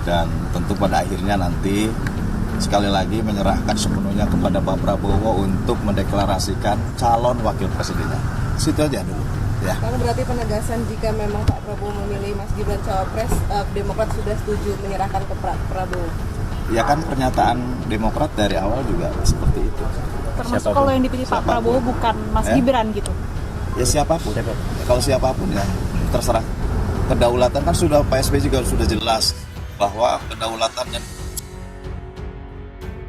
dan tentu pada akhirnya nanti sekali lagi menyerahkan sepenuhnya kepada Pak Prabowo untuk mendeklarasikan calon wakil presidennya. Situ aja dulu. Ya. Karena berarti penegasan jika memang Pak Prabowo memilih Mas Gibran cawapres, Demokrat sudah setuju menyerahkan ke Prabowo. Ya kan pernyataan Demokrat dari awal juga seperti itu. Termasuk kalau yang dipilih Pak Prabowo bukan Mas Gibran gitu? Ya siapapun. Ya, kalau siapapun ya terserah. Kedaulatan kan sudah Pak SBY juga sudah jelas bahwa kedaulatannya.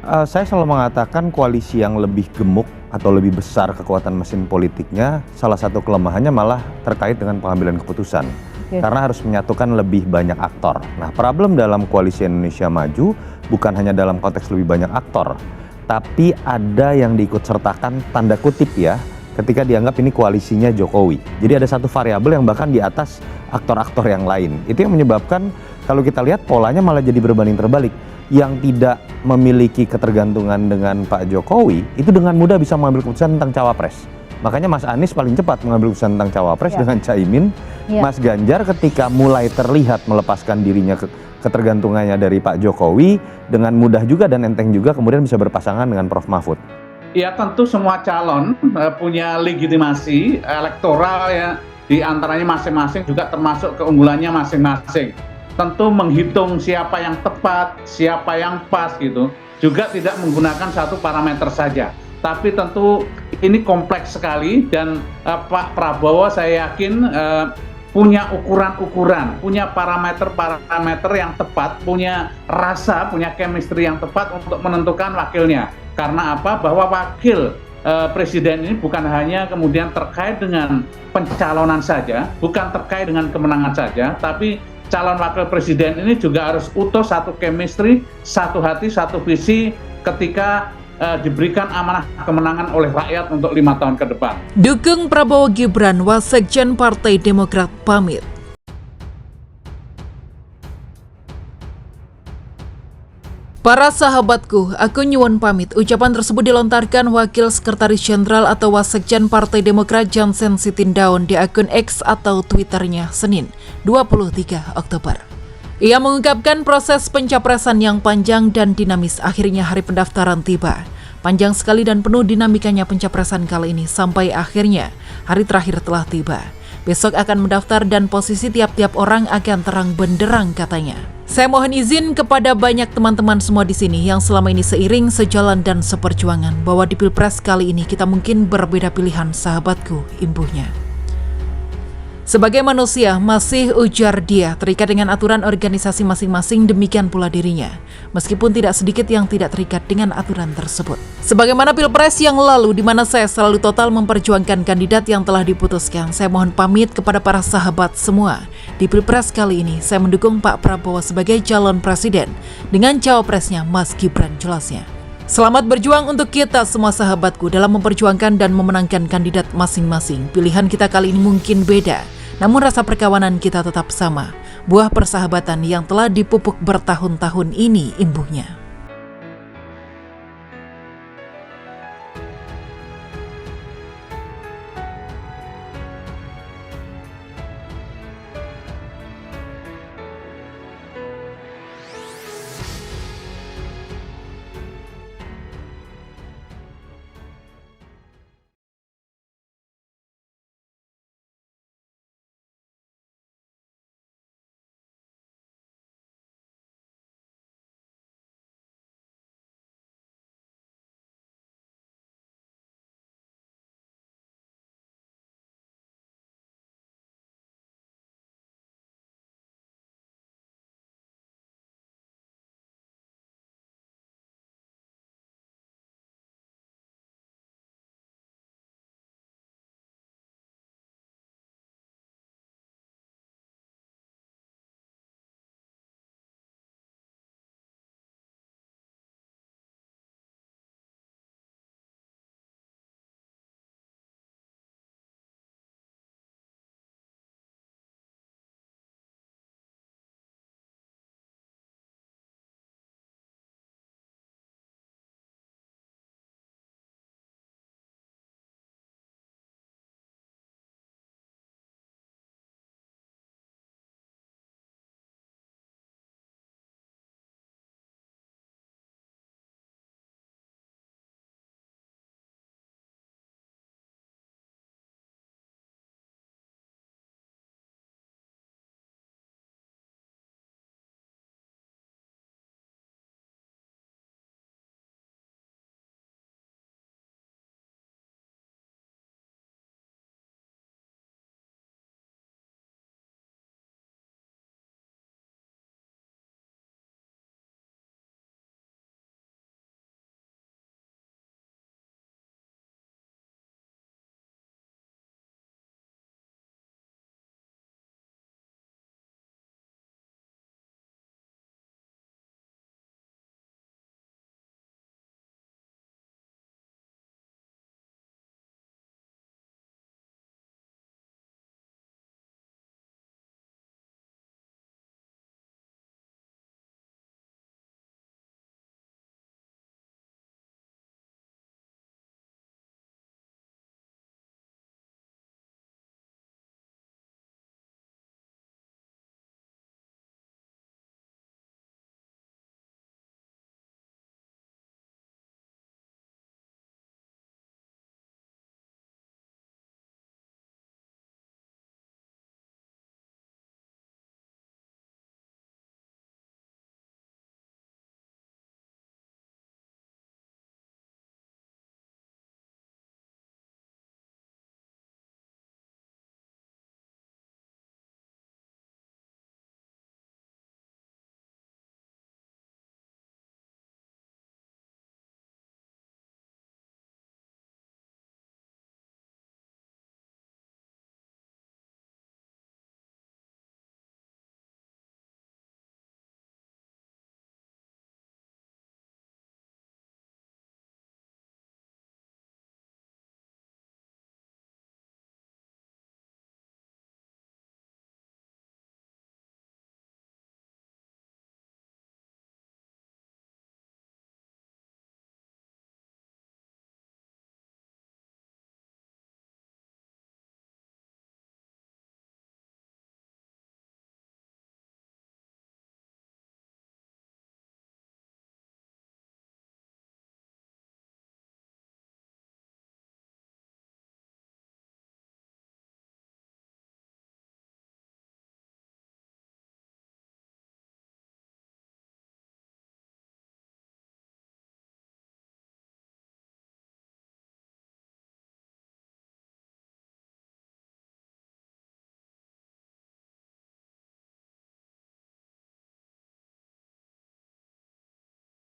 Saya selalu mengatakan koalisi yang lebih gemuk atau lebih besar kekuatan mesin politiknya, salah satu kelemahannya malah terkait dengan pengambilan keputusan. Karena harus menyatukan lebih banyak aktor. Nah, problem dalam koalisi Indonesia Maju bukan hanya dalam konteks lebih banyak aktor, tapi ada yang diikutsertakan tanda kutip ya, ketika dianggap ini koalisinya Jokowi. Jadi ada satu variabel yang bahkan di atas aktor-aktor yang lain. Itu yang menyebabkan kalau kita lihat polanya malah jadi berbanding terbalik. Yang tidak memiliki ketergantungan dengan Pak Jokowi itu dengan mudah bisa mengambil keputusan tentang cawapres. Makanya Mas Anies paling cepat mengambil keputusan tentang cawapres dengan Caimin. Mas Ganjar ketika mulai terlihat melepaskan dirinya ketergantungannya dari Pak Jokowi, dengan mudah juga dan enteng juga kemudian bisa berpasangan dengan Prof Mahfud. Ya tentu semua calon punya legitimasi elektoral ya, di antaranya masing-masing juga termasuk keunggulannya masing-masing. Tentu menghitung siapa yang tepat, siapa yang pas gitu, juga tidak menggunakan satu parameter saja. Tapi tentu ini kompleks sekali dan Pak Prabowo saya yakin punya ukuran-ukuran, punya parameter-parameter yang tepat, punya rasa, punya chemistry yang tepat untuk menentukan wakilnya. Karena apa? Bahwa wakil presiden ini bukan hanya kemudian terkait dengan pencalonan saja, bukan terkait dengan kemenangan saja, tapi calon wakil presiden ini juga harus utuh satu chemistry, satu hati, satu visi ketika diberikan amanah kemenangan oleh rakyat untuk 5 tahun ke depan. Dukung Prabowo Gibran, Wasekjen Partai Demokrat pamit. Para sahabatku, aku nyuwun pamit. Ucapan tersebut dilontarkan Wakil Sekretaris Jenderal atau Wasekjen Partai Demokrat Jansen Sitindaun di akun X atau Twitternya Senin 23 Oktober. Ia mengungkapkan proses pencapresan yang panjang dan dinamis akhirnya hari pendaftaran tiba. Panjang sekali dan penuh dinamikanya pencapresan kali ini sampai akhirnya hari terakhir telah tiba. Besok akan mendaftar dan posisi tiap-tiap orang akan terang benderang katanya. Saya mohon izin kepada banyak teman-teman semua di sini yang selama ini seiring, sejalan dan seperjuangan bahwa di Pilpres kali ini kita mungkin berbeda pilihan sahabatku, imbuhnya. Sebagai manusia, masih ujar dia terikat dengan aturan organisasi masing-masing, demikian pula dirinya. Meskipun tidak sedikit yang tidak terikat dengan aturan tersebut. Sebagaimana Pilpres yang lalu di mana saya selalu total memperjuangkan kandidat yang telah diputuskan, saya mohon pamit kepada para sahabat semua. Di Pilpres kali ini, saya mendukung Pak Prabowo sebagai calon presiden dengan cawapresnya Mas Gibran jelasnya. Selamat berjuang untuk kita semua sahabatku dalam memperjuangkan dan memenangkan kandidat masing-masing. Pilihan kita kali ini mungkin beda, namun rasa perkawanan kita tetap sama. Buah persahabatan yang telah dipupuk bertahun-tahun ini imbuhnya.